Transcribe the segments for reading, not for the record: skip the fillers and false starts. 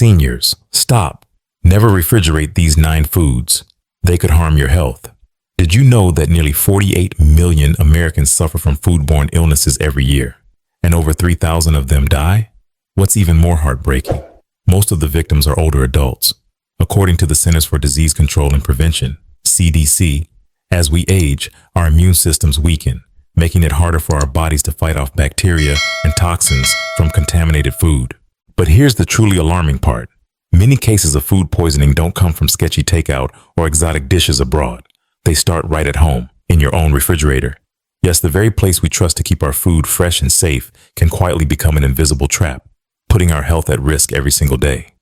Seniors, stop. Never refrigerate these 9 foods. They could harm your health. Did you know that nearly 48 million Americans suffer from foodborne illnesses every year, and over 3,000 of them die? What's even more heartbreaking, most of the victims are older adults. According to the Centers for Disease Control and Prevention, CDC, as we age, our immune systems weaken, making it harder for our bodies to fight off bacteria and toxins from contaminated food. But here's the truly alarming part. Many cases of food poisoning don't come from sketchy takeout or exotic dishes abroad. They start right at home, in your own refrigerator. Yes, the very place we trust to keep our food fresh and safe can quietly become an invisible trap, putting our health at risk every single day.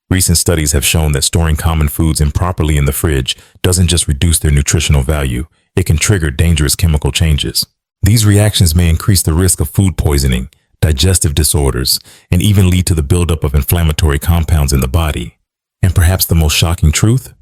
Recent studies have shown that storing common foods improperly in the fridge doesn't just reduce their nutritional value, it can trigger dangerous chemical changes. These reactions may increase the risk of food poisoning, digestive disorders, and even lead to the buildup of inflammatory compounds in the body. And perhaps the most shocking truth?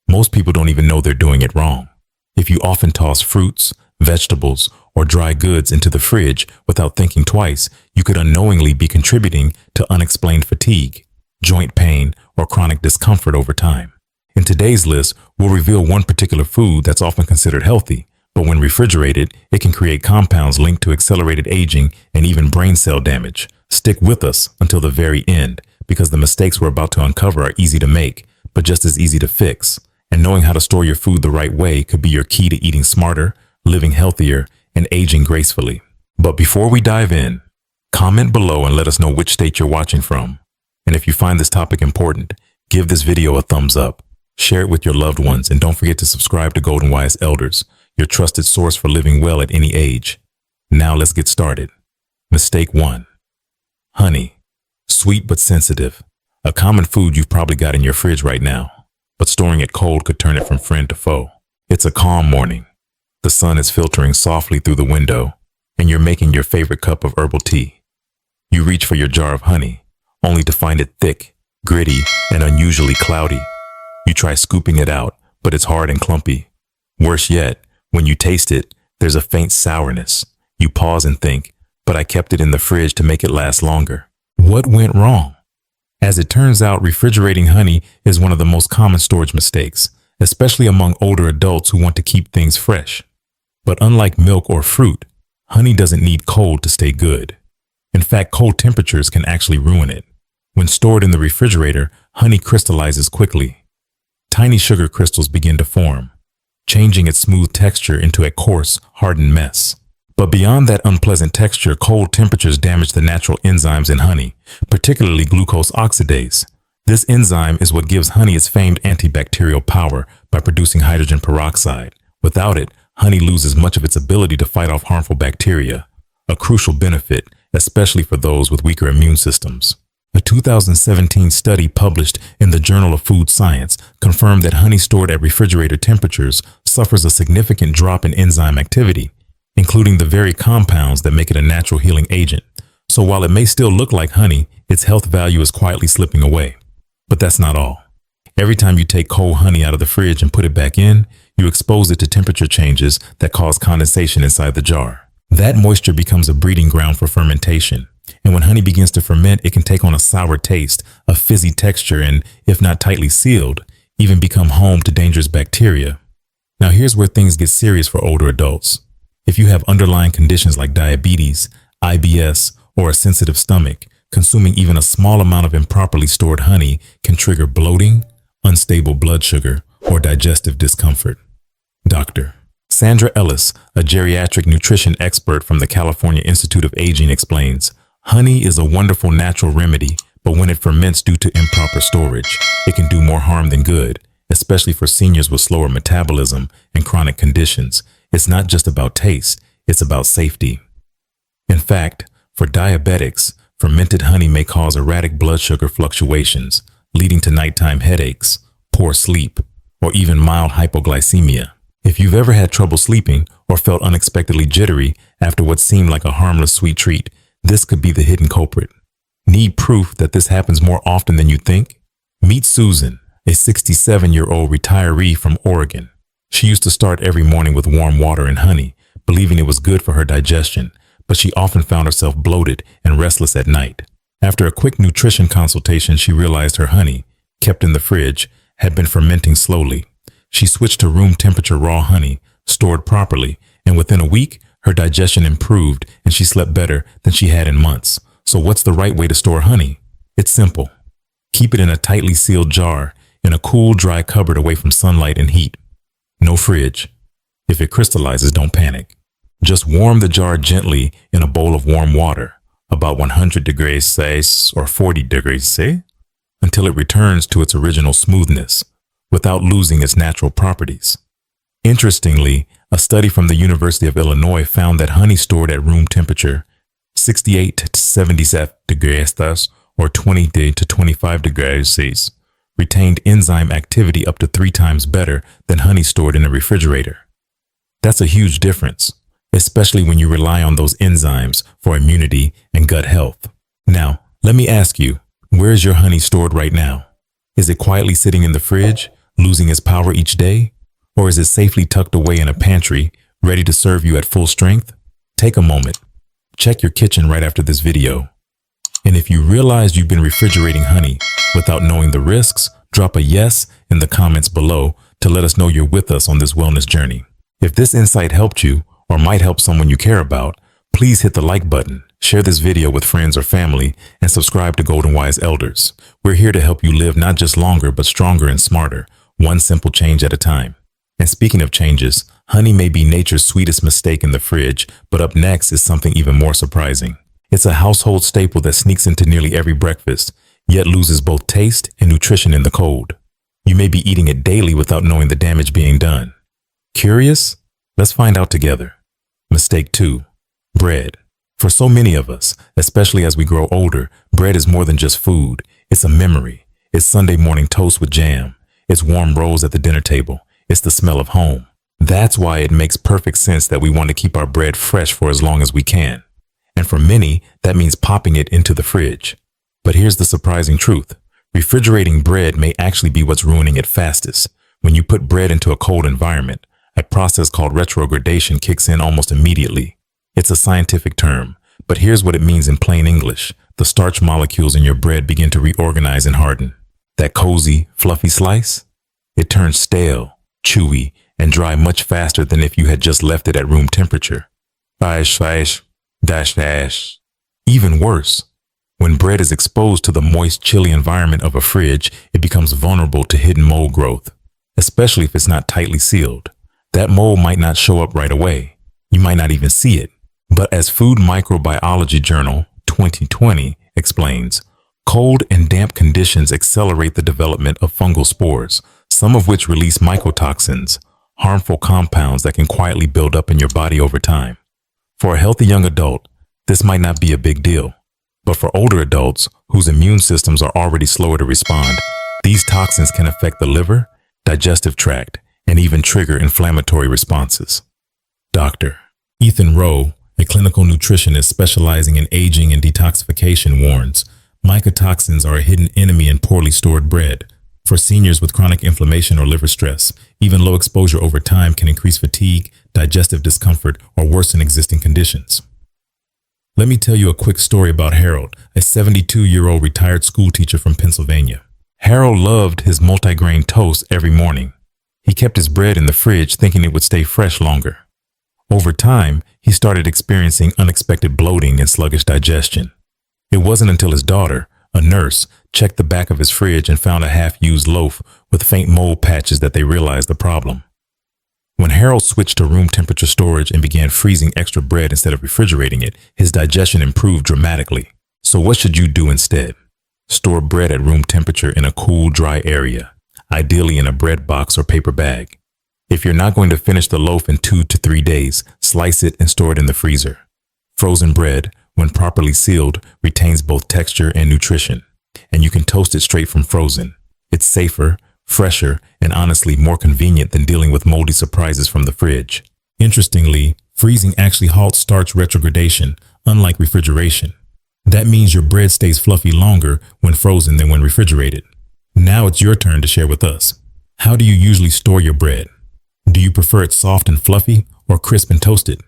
Most people don't even know they're doing it wrong. If you often toss fruits, vegetables, or dry goods into the fridge without thinking twice, you could unknowingly be contributing to unexplained fatigue, joint pain, or chronic discomfort over time. In today's list, we'll reveal one particular food that's often considered healthy, but when refrigerated, it can create compounds linked to accelerated aging and even brain cell damage. Stick with us until the very end, because the mistakes we're about to uncover are easy to make, but just as easy to fix. And knowing how to store your food the right way could be your key to eating smarter, living healthier, and aging gracefully. But before we dive in, comment below and let us know which state you're watching from. And if you find this topic important, give this video a thumbs up, share it with your loved ones, and don't forget to subscribe to Golden Wise Elders, your trusted source for living well at any age. Now let's get started. Mistake 1. Honey. Sweet but sensitive. A common food you've probably got in your fridge right now, but storing it cold could turn it from friend to foe. It's a calm morning. The sun is filtering softly through the window, and you're making your favorite cup of herbal tea. You reach for your jar of honey, only to find it thick, gritty, and unusually cloudy. You try scooping it out, but it's hard and clumpy. Worse yet, when you taste it, there's a faint sourness. You pause and think, but I kept it in the fridge to make it last longer. What went wrong? As it turns out, refrigerating honey is one of the most common storage mistakes, especially among older adults who want to keep things fresh. But unlike milk or fruit, honey doesn't need cold to stay good. In fact, cold temperatures can actually ruin it. When stored in the refrigerator, honey crystallizes quickly. Tiny sugar crystals begin to form, changing its smooth texture into a coarse, hardened mess. But beyond that unpleasant texture, cold temperatures damage the natural enzymes in honey, particularly glucose oxidase. This enzyme is what gives honey its famed antibacterial power by producing hydrogen peroxide. Without it, honey loses much of its ability to fight off harmful bacteria, a crucial benefit, especially for those with weaker immune systems. A 2017 study published in the Journal of Food Science confirmed that honey stored at refrigerator temperatures suffers a significant drop in enzyme activity, including the very compounds that make it a natural healing agent. So while it may still look like honey, its health value is quietly slipping away. But that's not all. Every time you take cold honey out of the fridge and put it back in, you expose it to temperature changes that cause condensation inside the jar. That moisture becomes a breeding ground for fermentation. And when honey begins to ferment, it can take on a sour taste, a fizzy texture, and, if not tightly sealed, even become home to dangerous bacteria. Now here's where things get serious for older adults. If you have underlying conditions like diabetes, IBS, or a sensitive stomach, consuming even a small amount of improperly stored honey can trigger bloating, unstable blood sugar, or digestive discomfort. Dr. Sandra Ellis, a geriatric nutrition expert from the California Institute of Aging, explains, honey is a wonderful natural remedy, but when it ferments due to improper storage, it can do more harm than good, especially for seniors with slower metabolism and chronic conditions. It's not just about taste, it's about safety. In fact, for diabetics, fermented honey may cause erratic blood sugar fluctuations, leading to nighttime headaches, poor sleep, or even mild hypoglycemia. If you've ever had trouble sleeping or felt unexpectedly jittery after what seemed like a harmless sweet treat, this could be the hidden culprit. Need proof that this happens more often than you think? Meet Susan, a 67-year-old retiree from Oregon. She used to start every morning with warm water and honey, believing it was good for her digestion, but she often found herself bloated and restless at night. After a quick nutrition consultation, she realized her honey, kept in the fridge, had been fermenting slowly. She switched to room temperature raw honey, stored properly, and within a week, her digestion improved and she slept better than she had in months. So what's the right way to store honey? It's simple. Keep it in a tightly sealed jar in a cool, dry cupboard away from sunlight and heat. No fridge. If it crystallizes, don't panic. Just warm the jar gently in a bowl of warm water, about 100 degrees Celsius or 40 degrees Celsius, until it returns to its original smoothness, without losing its natural properties. Interestingly, a study from the University of Illinois found that honey stored at room temperature, 68 to 77 degrees Celsius or 20 to 25 degrees Celsius, retained enzyme activity up to 3 times better than honey stored in a refrigerator. That's a huge difference, especially when you rely on those enzymes for immunity and gut health. Now, let me ask you, where is your honey stored right now? Is it quietly sitting in the fridge, losing its power each day? Or is it safely tucked away in a pantry, ready to serve you at full strength? Take a moment. Check your kitchen right after this video. And if you realize you've been refrigerating honey without knowing the risks, drop a yes in the comments below to let us know you're with us on this wellness journey. If this insight helped you or might help someone you care about, please hit the like button, share this video with friends or family, and subscribe to Golden Wise Elders. We're here to help you live not just longer, but stronger and smarter, one simple change at a time. And speaking of changes, honey may be nature's sweetest mistake in the fridge, but up next is something even more surprising. It's a household staple that sneaks into nearly every breakfast, yet loses both taste and nutrition in the cold. You may be eating it daily without knowing the damage being done. Curious? Let's find out together. Mistake 2. Bread. For so many of us, especially as we grow older, bread is more than just food. It's a memory. It's Sunday morning toast with jam. It's warm rolls at the dinner table. It's the smell of home. That's why it makes perfect sense that we want to keep our bread fresh for as long as we can. And for many, that means popping it into the fridge. But here's the surprising truth. Refrigerating bread may actually be what's ruining it fastest. When you put bread into a cold environment, a process called retrogradation kicks in almost immediately. It's a scientific term, but here's what it means in plain English. The starch molecules in your bread begin to reorganize and harden. That cozy, fluffy slice? It turns stale, chewy, and dry much faster than if you had just left it at room temperature. Even worse, when bread is exposed to the moist, chilly environment of a fridge, it becomes vulnerable to hidden mold growth, especially if it's not tightly sealed. That mold might not show up right away. You might not even see it. But as Food Microbiology Journal 2020 explains, cold and damp conditions accelerate the development of fungal spores, some of which release mycotoxins, harmful compounds that can quietly build up in your body over time. For a healthy young adult, this might not be a big deal. But for older adults whose immune systems are already slower to respond, these toxins can affect the liver, digestive tract, and even trigger inflammatory responses. Dr. Ethan Rowe, a clinical nutritionist specializing in aging and detoxification, warns, mycotoxins are a hidden enemy in poorly stored bread. For seniors with chronic inflammation or liver stress, even low exposure over time can increase fatigue, digestive discomfort, or worsen existing conditions. Let me tell you a quick story about Harold, a 72-year-old retired school teacher from Pennsylvania. Harold loved his multigrain toast every morning. He kept his bread in the fridge thinking it would stay fresh longer. Over time, he started experiencing unexpected bloating and sluggish digestion. It wasn't until his daughter, a nurse, checked the back of his fridge and found a half-used loaf with faint mold patches that they realized the problem. When Harold switched to room temperature storage and began freezing extra bread instead of refrigerating it, his digestion improved dramatically. So what should you do instead? Store bread at room temperature in a cool, dry area, ideally in a bread box or paper bag. If you're not going to finish the loaf in 2 to 3 days, slice it and store it in the freezer. Frozen bread, when properly sealed, retains both texture and nutrition, and you can toast it straight from frozen. It's safer, fresher, and honestly more convenient than dealing with moldy surprises from the fridge. Interestingly, freezing actually halts starch retrogradation, unlike refrigeration. That means your bread stays fluffy longer when frozen than when refrigerated. Now it's your turn to share with us. How do you usually store your bread? Do you prefer it soft and fluffy or crisp and toasted?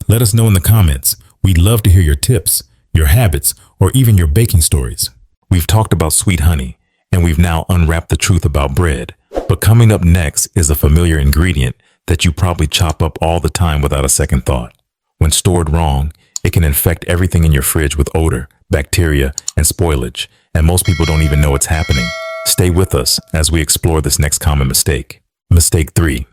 Let us know in the comments. We'd love to hear your tips. your habits, or even your baking stories. We've talked about sweet honey, and we've now unwrapped the truth about bread. But coming up next is a familiar ingredient that you probably chop up all the time without a second thought. When stored wrong, it can infect everything in your fridge with odor, bacteria, and spoilage, and most people don't even know it's happening. Stay with us as we explore this next common mistake. Mistake 3.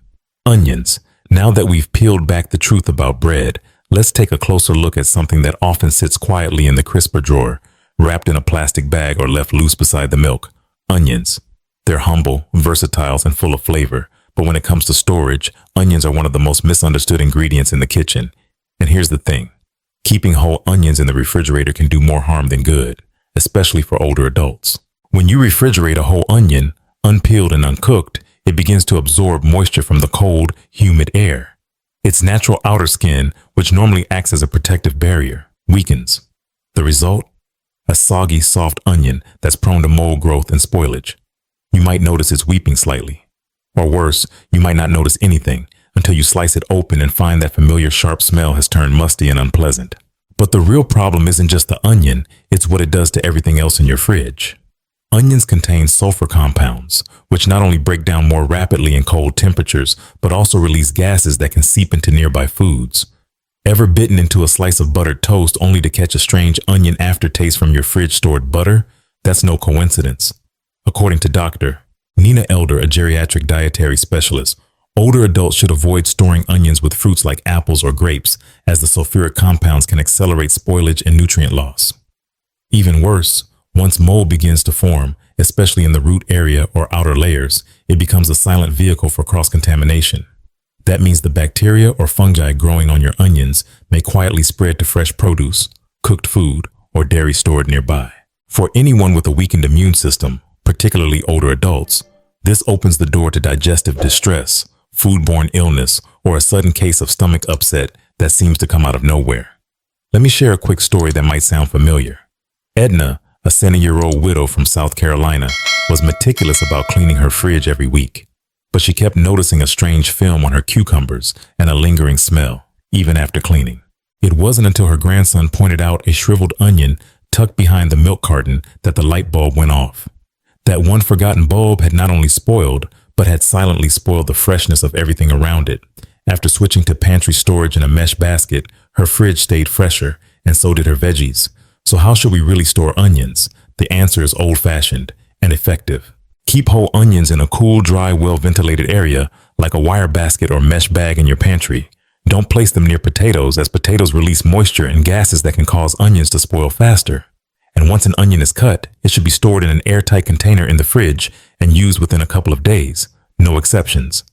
Onions. Now that we've peeled back the truth about bread, let's take a closer look at something that often sits quietly in the crisper drawer, wrapped in a plastic bag or left loose beside the milk. Onions. They're humble, versatile, and full of flavor, but when it comes to storage, onions are one of the most misunderstood ingredients in the kitchen. And here's the thing. Keeping whole onions in the refrigerator can do more harm than good, especially for older adults. When you refrigerate a whole onion, unpeeled and uncooked, it begins to absorb moisture from the cold, humid air. Its natural outer skin, which normally acts as a protective barrier, weakens. The result? A soggy, soft onion that's prone to mold growth and spoilage. You might notice it's weeping slightly. Or worse, you might not notice anything until you slice it open and find that familiar sharp smell has turned musty and unpleasant. But the real problem isn't just the onion, it's what it does to everything else in your fridge. Onions contain sulfur compounds, which not only break down more rapidly in cold temperatures, but also release gases that can seep into nearby foods. Ever bitten into a slice of buttered toast only to catch a strange onion aftertaste from your fridge-stored butter? That's no coincidence. According to Dr. Nina Elder, a geriatric dietary specialist, older adults should avoid storing onions with fruits like apples or grapes, as the sulfuric compounds can accelerate spoilage and nutrient loss. Even worse, once mold begins to form, especially in the root area or outer layers, it becomes a silent vehicle for cross-contamination. That means the bacteria or fungi growing on your onions may quietly spread to fresh produce, cooked food, or dairy stored nearby. For anyone with a weakened immune system, particularly older adults, this opens the door to digestive distress, foodborne illness, or a sudden case of stomach upset that seems to come out of nowhere. Let me share a quick story that might sound familiar. Edna, a 70-year-old widow from South Carolina, was meticulous about cleaning her fridge every week. But she kept noticing a strange film on her cucumbers and a lingering smell, even after cleaning. It wasn't until her grandson pointed out a shriveled onion tucked behind the milk carton that the light bulb went off. That one forgotten bulb had not only spoiled, but had silently spoiled the freshness of everything around it. After switching to pantry storage in a mesh basket, her fridge stayed fresher, and so did her veggies. So how should we really store onions? The answer is old-fashioned and effective. Keep whole onions in a cool, dry, well-ventilated area, like a wire basket or mesh bag in your pantry. Don't place them near potatoes, as potatoes release moisture and gases that can cause onions to spoil faster. And once an onion is cut, it should be stored in an airtight container in the fridge and used within a couple of days. No exceptions.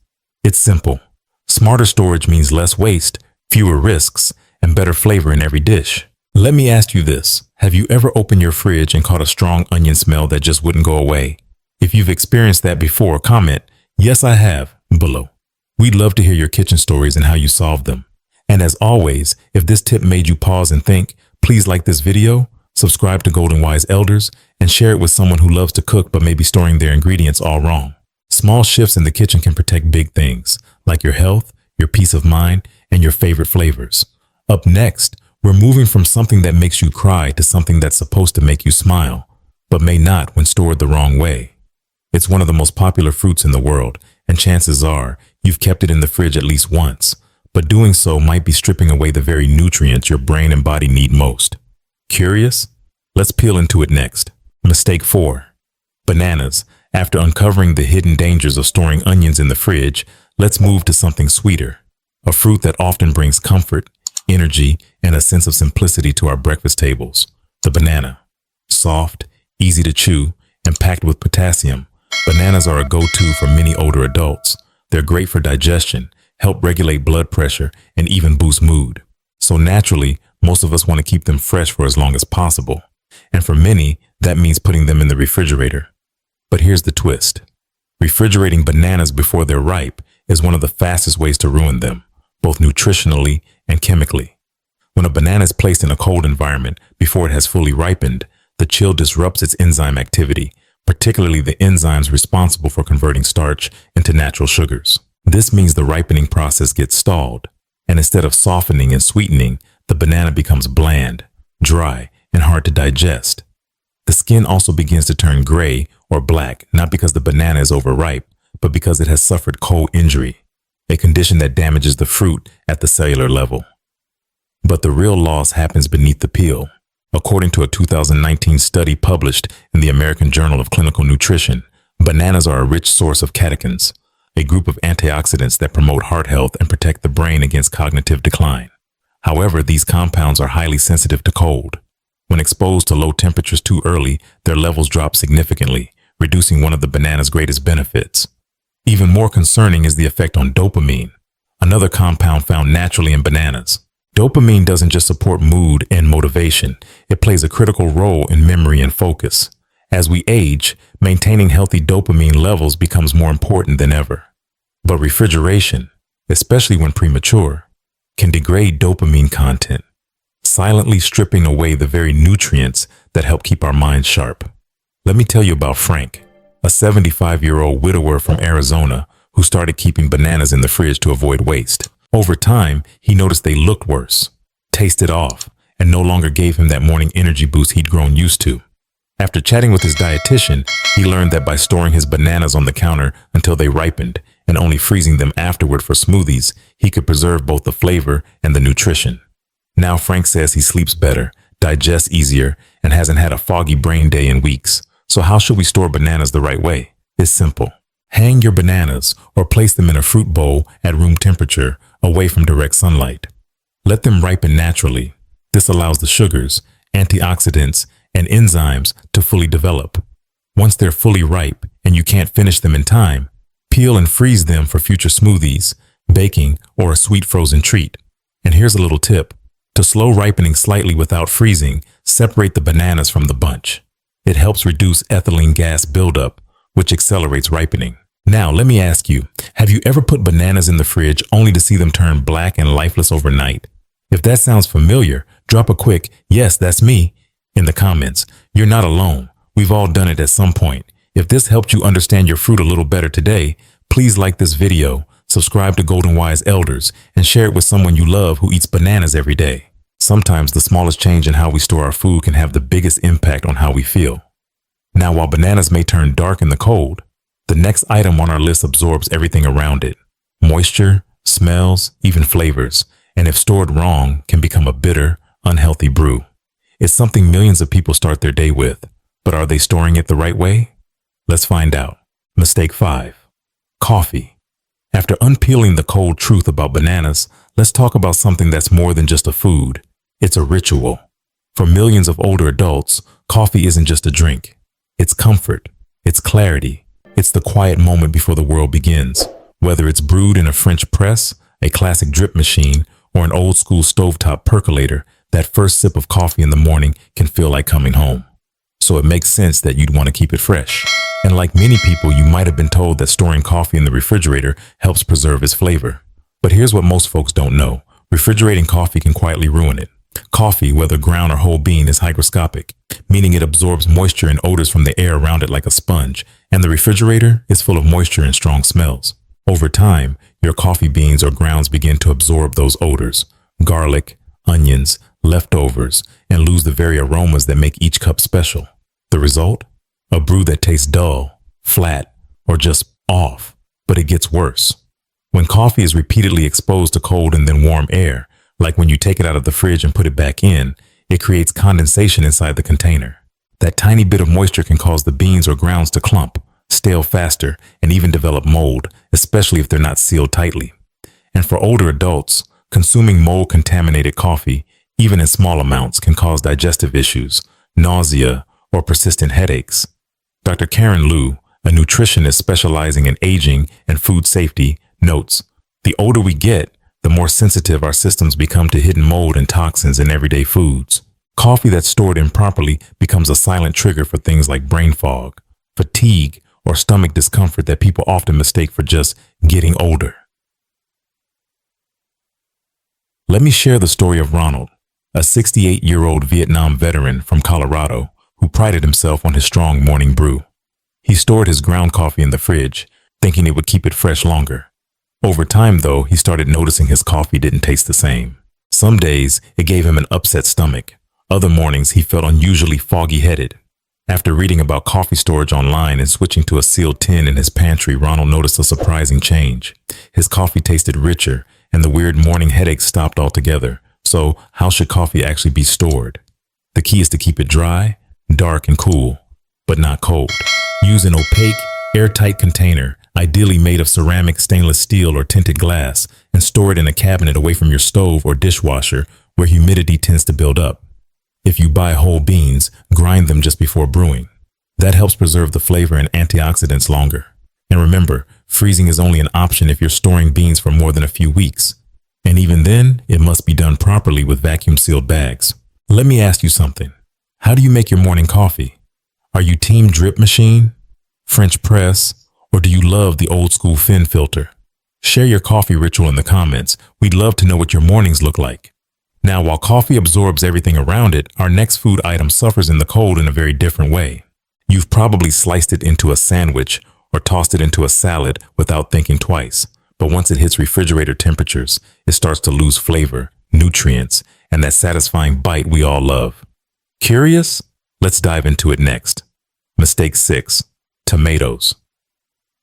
It's simple. Smarter storage means less waste, fewer risks, and better flavor in every dish. Let me ask you this. Have you ever opened your fridge and caught a strong onion smell that just wouldn't go away? If you've experienced that before, comment, "Yes, I have," below. We'd love to hear your kitchen stories and how you solved them. And as always, if this tip made you pause and think, please like this video, subscribe to Golden Wise Elders, and share it with someone who loves to cook but may be storing their ingredients all wrong. Small shifts in the kitchen can protect big things, like your health, your peace of mind, and your favorite flavors. Up next, we're moving from something that makes you cry to something that's supposed to make you smile, but may not when stored the wrong way. It's one of the most popular fruits in the world, and chances are you've kept it in the fridge at least once, but doing so might be stripping away the very nutrients your brain and body need most. Curious? Let's peel into it next. Mistake 4. Bananas. After uncovering the hidden dangers of storing onions in the fridge, let's move to something sweeter. A fruit that often brings comfort, energy, and a sense of simplicity to our breakfast tables. The banana. Soft, easy to chew, and packed with potassium, bananas are a go-to for many older adults. They're great for digestion, help regulate blood pressure, and even boost mood. So naturally, most of us want to keep them fresh for as long as possible. And for many, that means putting them in the refrigerator. But here's the twist. Refrigerating bananas before they're ripe is one of the fastest ways to ruin them, both nutritionally and chemically. When a banana is placed in a cold environment before it has fully ripened, the chill disrupts its enzyme activity, particularly the enzymes responsible for converting starch into natural sugars. This means the ripening process gets stalled, and instead of softening and sweetening, the banana becomes bland, dry, and hard to digest. The skin also begins to turn gray or black, not because the banana is overripe, but because it has suffered cold injury, a condition that damages the fruit at the cellular level. But the real loss happens beneath the peel. According to a 2019 study published in the American Journal of Clinical Nutrition, bananas are a rich source of catechins, a group of antioxidants that promote heart health and protect the brain against cognitive decline. However, these compounds are highly sensitive to cold. When exposed to low temperatures too early, their levels drop significantly, reducing one of the banana's greatest benefits. Even more concerning is the effect on dopamine, another compound found naturally in bananas. Dopamine doesn't just support mood and motivation, it plays a critical role in memory and focus. As we age, maintaining healthy dopamine levels becomes more important than ever. But refrigeration, especially when premature, can degrade dopamine content, silently stripping away the very nutrients that help keep our minds sharp. Let me tell you about Frank, a 75-year-old widower from Arizona who started keeping bananas in the fridge to avoid waste. Over time, he noticed they looked worse, tasted off, and no longer gave him that morning energy boost he'd grown used to. After chatting with his dietitian, he learned that by storing his bananas on the counter until they ripened and only freezing them afterward for smoothies, he could preserve both the flavor and the nutrition. Now Frank says he sleeps better, digests easier, and hasn't had a foggy brain day in weeks. So how should we store bananas the right way? It's simple. Hang your bananas or place them in a fruit bowl at room temperature, away from direct sunlight. Let them ripen naturally. This allows the sugars, antioxidants, and enzymes to fully develop. Once they're fully ripe and you can't finish them in time, peel and freeze them for future smoothies, baking, or a sweet frozen treat. And here's a little tip. To slow ripening slightly without freezing, separate the bananas from the bunch. It helps reduce ethylene gas buildup, which accelerates ripening. Now, let me ask you, have you ever put bananas in the fridge only to see them turn black and lifeless overnight? If that sounds familiar, drop a quick, "Yes, that's me," in the comments. You're not alone. We've all done it at some point. If this helped you understand your fruit a little better today, please like this video, subscribe to Golden Wise Elders, and share it with someone you love who eats bananas every day. Sometimes the smallest change in how we store our food can have the biggest impact on how we feel. Now, while bananas may turn dark in the cold, the next item on our list absorbs everything around it. Moisture, smells, even flavors, and if stored wrong, can become a bitter, unhealthy brew. It's something millions of people start their day with, but are they storing it the right way? Let's find out. Mistake 5. Coffee. After unpeeling the cold truth about bananas, let's talk about something that's more than just a food. It's a ritual. For millions of older adults, coffee isn't just a drink. It's comfort. It's clarity. It's the quiet moment before the world begins. Whether it's brewed in a French press, a classic drip machine, or an old school stovetop percolator, that first sip of coffee in the morning can feel like coming home. So it makes sense that you'd want to keep it fresh. And like many people, you might have been told that storing coffee in the refrigerator helps preserve its flavor. But here's what most folks don't know. Refrigerating coffee can quietly ruin it. Coffee, whether ground or whole bean, is hygroscopic, meaning it absorbs moisture and odors from the air around it like a sponge, and the refrigerator is full of moisture and strong smells. Over time, your coffee beans or grounds begin to absorb those odors, garlic, onions, leftovers, and lose the very aromas that make each cup special. The result? A brew that tastes dull, flat, or just off. But it gets worse. When coffee is repeatedly exposed to cold and then warm air, like when you take it out of the fridge and put it back in, it creates condensation inside the container. That tiny bit of moisture can cause the beans or grounds to clump, stale faster, and even develop mold, especially if they're not sealed tightly. And for older adults, consuming mold-contaminated coffee, even in small amounts, can cause digestive issues, nausea, or persistent headaches. Dr. Karen Liu, a nutritionist specializing in aging and food safety, notes, "The older we get, the more sensitive our systems become to hidden mold and toxins in everyday foods. Coffee that's stored improperly becomes a silent trigger for things like brain fog, fatigue, or stomach discomfort that people often mistake for just getting older." Let me share the story of Ronald, a 68-year-old Vietnam veteran from Colorado who prided himself on his strong morning brew. He stored his ground coffee in the fridge, thinking it would keep it fresh longer. Over time, though, he started noticing his coffee didn't taste the same. Some days, it gave him an upset stomach. Other mornings, he felt unusually foggy-headed. After reading about coffee storage online and switching to a sealed tin in his pantry, Ronald noticed a surprising change. His coffee tasted richer, and the weird morning headaches stopped altogether. So, how should coffee actually be stored? The key is to keep it dry, dark, and cool, but not cold. Use an opaque, airtight container, ideally made of ceramic, stainless steel, or tinted glass, and store it in a cabinet away from your stove or dishwasher where humidity tends to build up. If you buy whole beans, grind them just before brewing. That helps preserve the flavor and antioxidants longer. And remember, freezing is only an option if you're storing beans for more than a few weeks. And even then, it must be done properly with vacuum-sealed bags. Let me ask you something. How do you make your morning coffee? Are you team drip machine, French press, or do you love the old-school fin filter? Share your coffee ritual in the comments. We'd love to know what your mornings look like. Now, while coffee absorbs everything around it, our next food item suffers in the cold in a very different way. You've probably sliced it into a sandwich or tossed it into a salad without thinking twice. But once it hits refrigerator temperatures, it starts to lose flavor, nutrients, and that satisfying bite we all love. Curious? Let's dive into it next. Mistake 6. Tomatoes.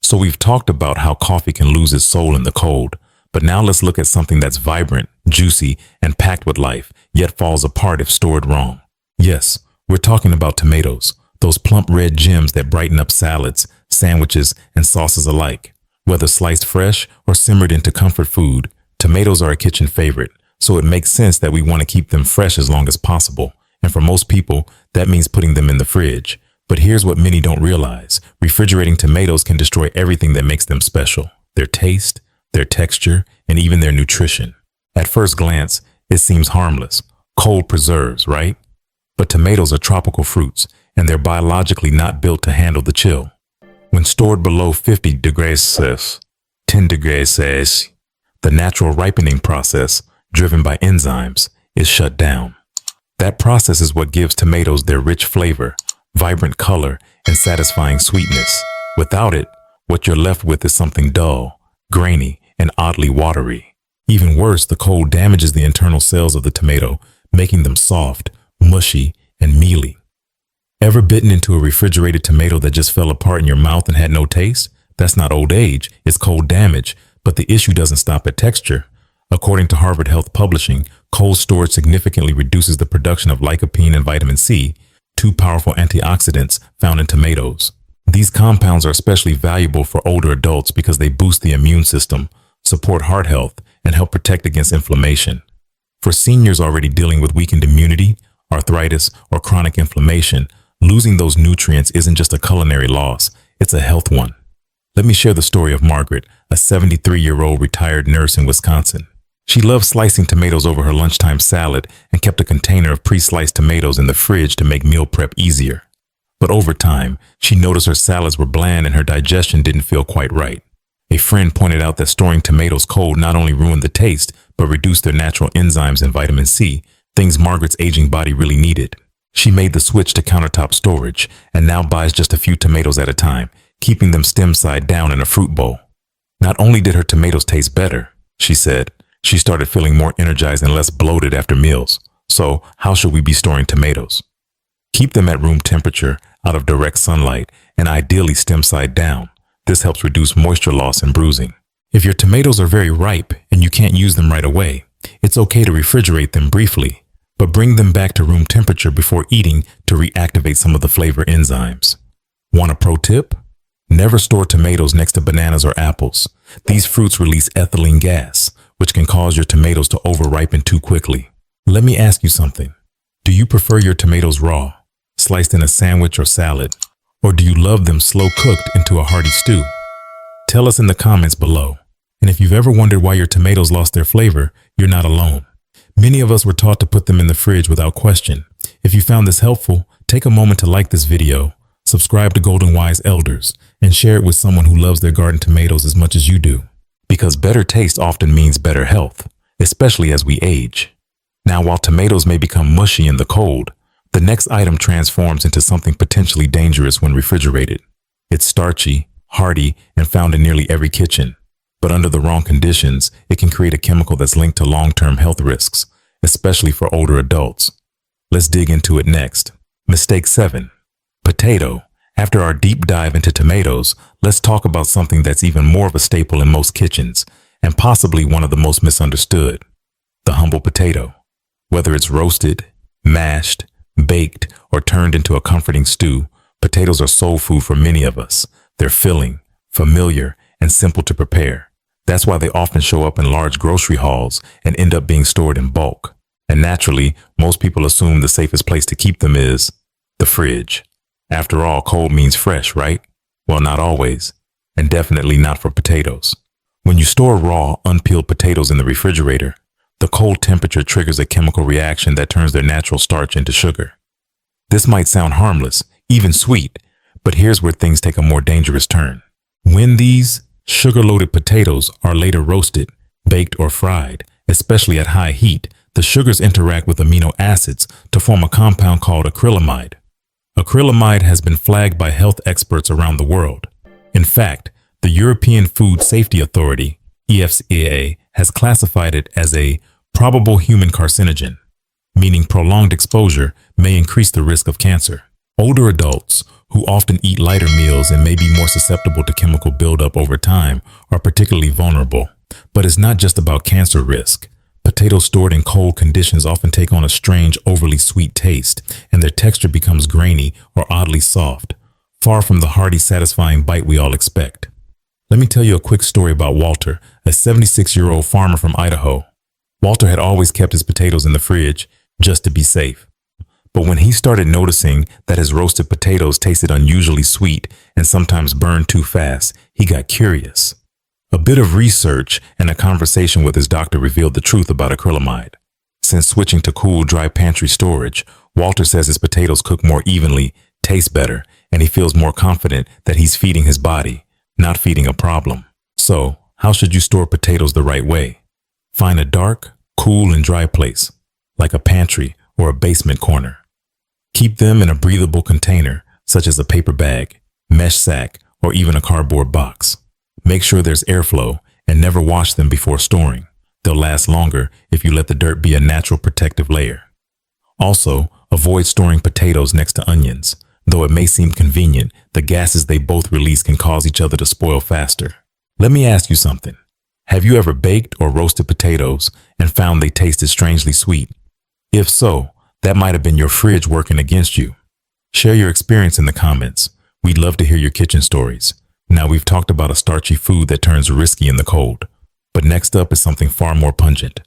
So we've talked about how coffee can lose its soul in the cold. But now let's look at something that's vibrant, juicy, and packed with life, yet falls apart if stored wrong. Yes, we're talking about tomatoes, those plump red gems that brighten up salads, sandwiches, and sauces alike. Whether sliced fresh or simmered into comfort food, tomatoes are a kitchen favorite, so it makes sense that we want to keep them fresh as long as possible. And for most people, that means putting them in the fridge. But here's what many don't realize. Refrigerating tomatoes can destroy everything that makes them special. Their taste, their texture, and even their nutrition. At first glance, it seems harmless. Cold preserves, right? But tomatoes are tropical fruits, and they're biologically not built to handle the chill. When stored below 50 degrees Celsius, 10 degrees Celsius, the natural ripening process, driven by enzymes, is shut down. That process is what gives tomatoes their rich flavor, vibrant color, and satisfying sweetness. Without it, what you're left with is something dull, grainy, and oddly watery. Even worse, the cold damages the internal cells of the tomato, making them soft, mushy, and mealy. Ever bitten into a refrigerated tomato that just fell apart in your mouth and had no taste? That's not old age, it's cold damage, but the issue doesn't stop at texture. According to Harvard Health Publishing, cold storage significantly reduces the production of lycopene and vitamin C, two powerful antioxidants found in tomatoes. These compounds are especially valuable for older adults because they boost the immune system, support heart health, and help protect against inflammation. For seniors already dealing with weakened immunity, arthritis, or chronic inflammation, losing those nutrients isn't just a culinary loss, it's a health one. Let me share the story of Margaret, a 73-year-old retired nurse in Wisconsin. She loved slicing tomatoes over her lunchtime salad and kept a container of pre-sliced tomatoes in the fridge to make meal prep easier. But over time, she noticed her salads were bland and her digestion didn't feel quite right. A friend pointed out that storing tomatoes cold not only ruined the taste, but reduced their natural enzymes and vitamin C, things Margaret's aging body really needed. She made the switch to countertop storage and now buys just a few tomatoes at a time, keeping them stem side down in a fruit bowl. Not only did her tomatoes taste better, she said, she started feeling more energized and less bloated after meals. So, how should we be storing tomatoes? Keep them at room temperature, out of direct sunlight, and ideally stem side down. This helps reduce moisture loss and bruising. If your tomatoes are very ripe and you can't use them right away, it's okay to refrigerate them briefly, but bring them back to room temperature before eating to reactivate some of the flavor enzymes. Want a pro tip? Never store tomatoes next to bananas or apples. These fruits release ethylene gas, which can cause your tomatoes to over-ripen too quickly. Let me ask you something. Do you prefer your tomatoes raw, sliced in a sandwich or salad? Or do you love them slow cooked into a hearty stew? Tell us in the comments below. And if you've ever wondered why your tomatoes lost their flavor, you're not alone. Many of us were taught to put them in the fridge without question. If you found this helpful, take a moment to like this video, subscribe to Golden Wise Elders, and share it with someone who loves their garden tomatoes as much as you do. Because better taste often means better health, especially as we age. Now, while tomatoes may become mushy in the cold, the next item transforms into something potentially dangerous when refrigerated. It's starchy, hearty, and found in nearly every kitchen. But under the wrong conditions, it can create a chemical that's linked to long-term health risks, especially for older adults. Let's dig into it next. Mistake 7. Potato. After our deep dive into tomatoes, let's talk about something that's even more of a staple in most kitchens, and possibly one of the most misunderstood. The humble potato. Whether it's roasted, mashed, baked, or turned into a comforting stew, potatoes are soul food for many of us. They're filling, familiar, and simple to prepare. That's why they often show up in large grocery hauls and end up being stored in bulk. And naturally, most people assume the safest place to keep them is the fridge. After all, cold means fresh, right? Well, not always, and definitely not for potatoes. When you store raw, unpeeled potatoes in the refrigerator, the cold temperature triggers a chemical reaction that turns their natural starch into sugar. This might sound harmless, even sweet, but here's where things take a more dangerous turn. When these sugar-loaded potatoes are later roasted, baked, or fried, especially at high heat, the sugars interact with amino acids to form a compound called acrylamide. Acrylamide has been flagged by health experts around the world. In fact, the European Food Safety Authority, EFSA, has classified it as a probable human carcinogen, meaning prolonged exposure may increase the risk of cancer. Older adults, who often eat lighter meals and may be more susceptible to chemical buildup over time, are particularly vulnerable. But it's not just about cancer risk. Potatoes stored in cold conditions often take on a strange, overly sweet taste, and their texture becomes grainy or oddly soft, far from the hearty, satisfying bite we all expect. Let me tell you a quick story about Walter, a 76-year-old farmer from Idaho. Walter had always kept his potatoes in the fridge just to be safe. But when he started noticing that his roasted potatoes tasted unusually sweet and sometimes burned too fast, he got curious. A bit of research and a conversation with his doctor revealed the truth about acrylamide. Since switching to cool, dry pantry storage, Walter says his potatoes cook more evenly, taste better, and he feels more confident that he's feeding his body, not feeding a problem. So, how should you store potatoes the right way? Find a dark, cool, and dry place, like a pantry or a basement corner. Keep them in a breathable container, such as a paper bag, mesh sack, or even a cardboard box. Make sure there's airflow and never wash them before storing. They'll last longer if you let the dirt be a natural protective layer. Also, avoid storing potatoes next to onions. Though it may seem convenient, the gases they both release can cause each other to spoil faster. Let me ask you something. Have you ever baked or roasted potatoes and found they tasted strangely sweet? If so, that might have been your fridge working against you. Share your experience in the comments. We'd love to hear your kitchen stories. Now we've talked about a starchy food that turns risky in the cold. But next up is something far more pungent.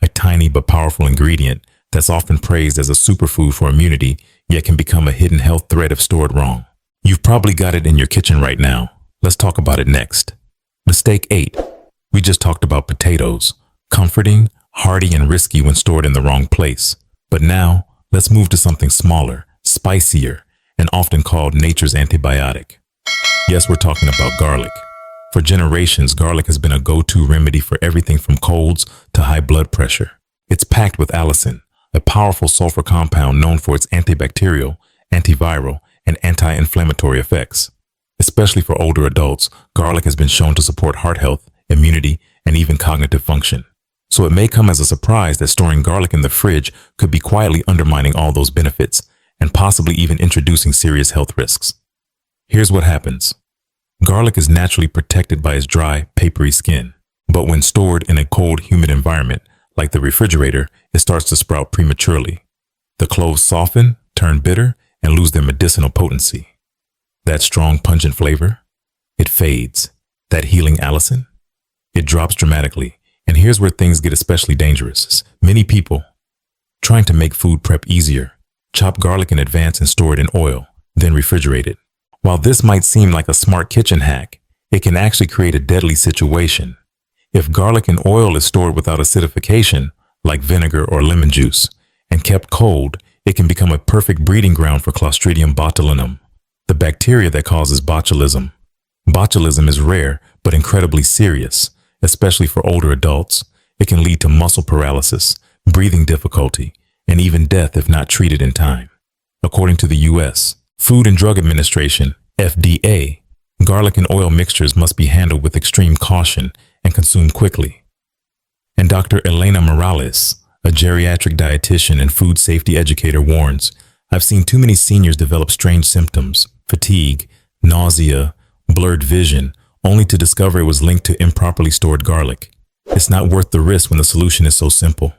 A tiny but powerful ingredient that's often praised as a superfood for immunity, yet can become a hidden health threat if stored wrong. You've probably got it in your kitchen right now. Let's talk about it next. Mistake 8. We just talked about potatoes. Comforting, hearty, and risky when stored in the wrong place. But now, let's move to something smaller, spicier, and often called nature's antibiotic. Yes, we're talking about garlic. For generations, garlic has been a go-to remedy for everything from colds to high blood pressure. It's packed with allicin, a powerful sulfur compound known for its antibacterial, antiviral, and anti-inflammatory effects. Especially for older adults, garlic has been shown to support heart health, immunity, and even cognitive function. So it may come as a surprise that storing garlic in the fridge could be quietly undermining all those benefits and possibly even introducing serious health risks. Here's what happens. Garlic is naturally protected by its dry, papery skin, but when stored in a cold, humid environment, like the refrigerator, it starts to sprout prematurely. The cloves soften, turn bitter, and lose their medicinal potency. That strong, pungent flavor, it fades. That healing allicin, it drops dramatically. And here's where things get especially dangerous. Many people, trying to make food prep easier, chop garlic in advance and store it in oil, then refrigerate it. While this might seem like a smart kitchen hack, it can actually create a deadly situation. If garlic and oil is stored without acidification, like vinegar or lemon juice, and kept cold, it can become a perfect breeding ground for Clostridium botulinum, the bacteria that causes botulism. Botulism is rare but incredibly serious, especially for older adults. It can lead to muscle paralysis, breathing difficulty, and even death if not treated in time. According to the U.S. Food and Drug Administration, FDA, garlic and oil mixtures must be handled with extreme caution and consumed quickly. And Dr. Elena Morales, a geriatric dietitian and food safety educator, warns, I've seen too many seniors develop strange symptoms, fatigue, nausea, blurred vision, only to discover it was linked to improperly stored garlic. It's not worth the risk when the solution is so simple.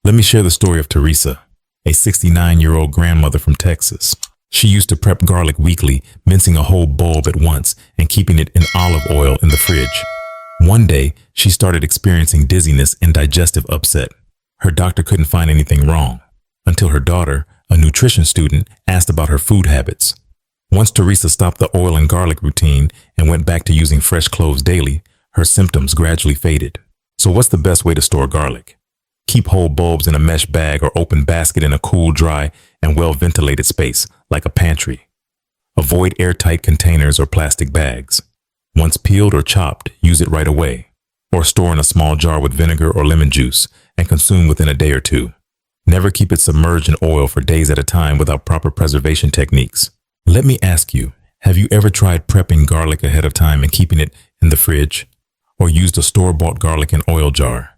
Let me share the story of Teresa, a 69-year-old grandmother from Texas. She used to prep garlic weekly, mincing a whole bulb at once and keeping it in olive oil in the fridge. One day, she started experiencing dizziness and digestive upset. Her doctor couldn't find anything wrong until her daughter, a nutrition student, asked about her food habits. Once Teresa stopped the oil and garlic routine and went back to using fresh cloves daily, her symptoms gradually faded. So what's the best way to store garlic? Keep whole bulbs in a mesh bag or open basket in a cool, dry, and well-ventilated space, like a pantry. Avoid airtight containers or plastic bags. Once peeled or chopped, use it right away, or store in a small jar with vinegar or lemon juice and consume within a day or two. Never keep it submerged in oil for days at a time without proper preservation techniques. Let me ask you, have you ever tried prepping garlic ahead of time and keeping it in the fridge, or used a store-bought garlic and oil jar?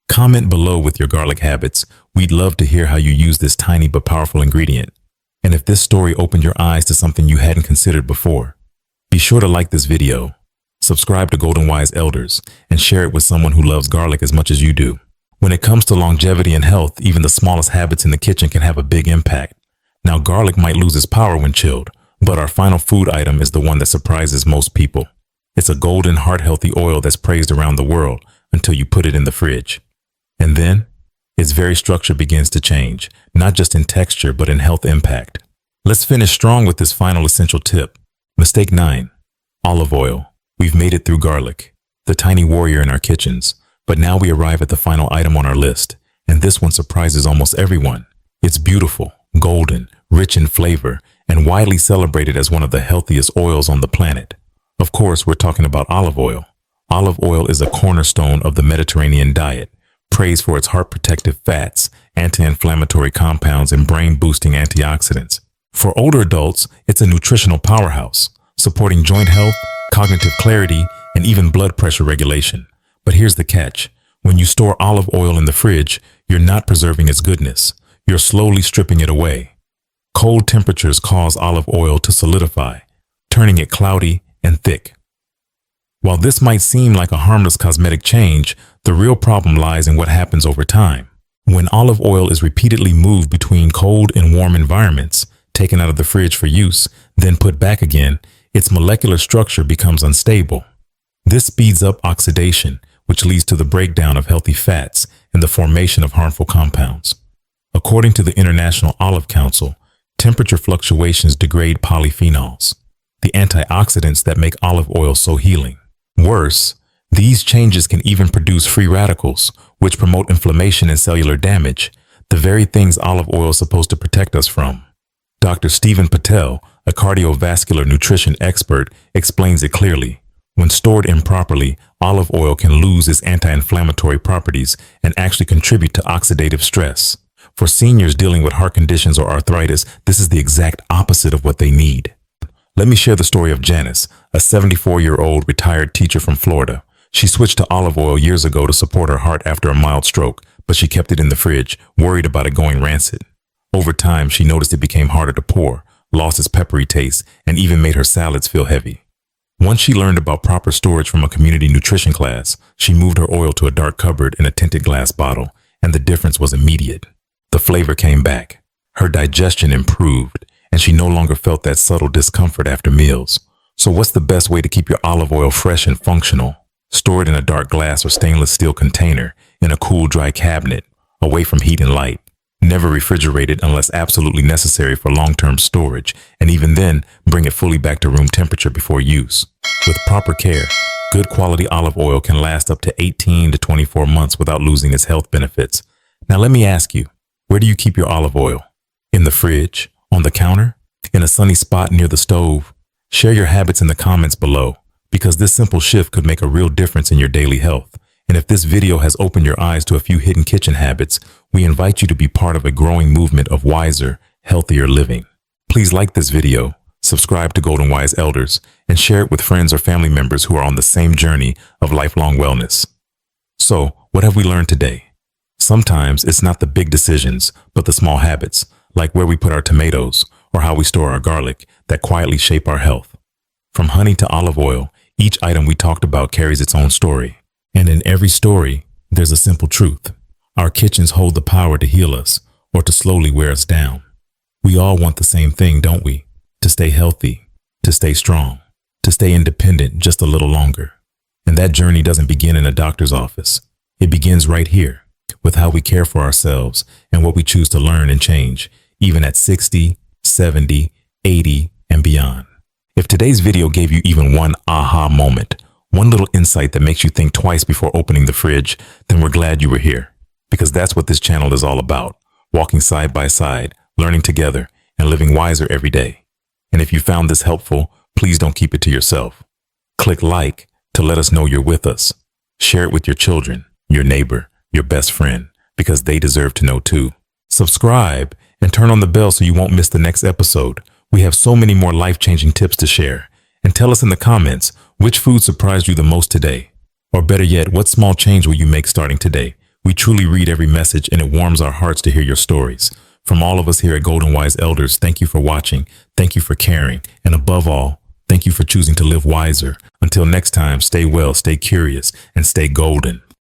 Comment below with your garlic habits. We'd love to hear how you use this tiny but powerful ingredient. And if this story opened your eyes to something you hadn't considered before, be sure to like this video, subscribe to Golden Wise Elders, and share it with someone who loves garlic as much as you do. When it comes to longevity and health, even the smallest habits in the kitchen can have a big impact. Now, garlic might lose its power when chilled, but our final food item is the one that surprises most people. It's a golden, heart-healthy oil that's praised around the world until you put it in the fridge. And then, its very structure begins to change, not just in texture, but in health impact. Let's finish strong with this final essential tip. Mistake 9. Olive oil. We've made it through garlic, the tiny warrior in our kitchens, but now we arrive at the final item on our list, and this one surprises almost everyone. It's beautiful, golden, rich in flavor, and widely celebrated as one of the healthiest oils on the planet. Of course, we're talking about olive oil. Olive oil is a cornerstone of the Mediterranean diet, praised for its heart-protective fats, anti-inflammatory compounds, and brain-boosting antioxidants. For older adults, it's a nutritional powerhouse, supporting joint health, cognitive clarity, and even blood pressure regulation. But here's the catch. When you store olive oil in the fridge, you're not preserving its goodness. You're slowly stripping it away. Cold temperatures cause olive oil to solidify, turning it cloudy and thick. While this might seem like a harmless cosmetic change, the real problem lies in what happens over time. When olive oil is repeatedly moved between cold and warm environments, taken out of the fridge for use, then put back again, its molecular structure becomes unstable. This speeds up oxidation, which leads to the breakdown of healthy fats and the formation of harmful compounds. According to the International Olive Council, temperature fluctuations degrade polyphenols, the antioxidants that make olive oil so healing. Worse, these changes can even produce free radicals, which promote inflammation and cellular damage, the very things olive oil is supposed to protect us from. Dr. Stephen Patel, a cardiovascular nutrition expert, explains it clearly. When stored improperly, olive oil can lose its anti-inflammatory properties and actually contribute to oxidative stress. For seniors dealing with heart conditions or arthritis, this is the exact opposite of what they need. Let me share the story of Janice, a 74-year-old retired teacher from Florida. She switched to olive oil years ago to support her heart after a mild stroke, but she kept it in the fridge, worried about it going rancid. Over time, she noticed it became harder to pour, lost its peppery taste, and even made her salads feel heavy. Once she learned about proper storage from a community nutrition class, she moved her oil to a dark cupboard in a tinted glass bottle, and the difference was immediate. The flavor came back. Her digestion improved, and she no longer felt that subtle discomfort after meals. So what's the best way to keep your olive oil fresh and functional? Store it in a dark glass or stainless steel container in a cool, dry cabinet, away from heat and light. Never refrigerate it unless absolutely necessary for long-term storage, and even then, bring it fully back to room temperature before use. With proper care, good quality olive oil can last up to 18 to 24 months without losing its health benefits. Now let me ask you, where do you keep your olive oil? In the fridge? On the counter? In a sunny spot near the stove? Share your habits in the comments below, because this simple shift could make a real difference in your daily health. And if this video has opened your eyes to a few hidden kitchen habits, we invite you to be part of a growing movement of wiser, healthier living. Please like this video, subscribe to Golden Wise Elders, and share it with friends or family members who are on the same journey of lifelong wellness. So, what have we learned today? Sometimes it's not the big decisions, but the small habits, like where we put our tomatoes or how we store our garlic, that quietly shape our health. From honey to olive oil, each item we talked about carries its own story. And in every story, there's a simple truth. Our kitchens hold the power to heal us or to slowly wear us down. We all want the same thing, don't we? To stay healthy, to stay strong, to stay independent just a little longer. And that journey doesn't begin in a doctor's office. It begins right here, with how we care for ourselves and what we choose to learn and change, even at 60, 70, 80, and beyond. If today's video gave you even one aha moment, one little insight that makes you think twice before opening the fridge, then we're glad you were here. Because that's what this channel is all about, walking side by side, learning together, and living wiser every day. And if you found this helpful, please don't keep it to yourself. Click like to let us know you're with us. Share it with your children, your neighbor, your best friend, because they deserve to know too. Subscribe and turn on the bell so you won't miss the next episode. We have so many more life-changing tips to share. And tell us in the comments, which food surprised you the most today? Or better yet, what small change will you make starting today? We truly read every message, and it warms our hearts to hear your stories. From all of us here at Golden Wise Elders, thank you for watching, thank you for caring, and above all, thank you for choosing to live wiser. Until next time, stay well, stay curious, and stay golden.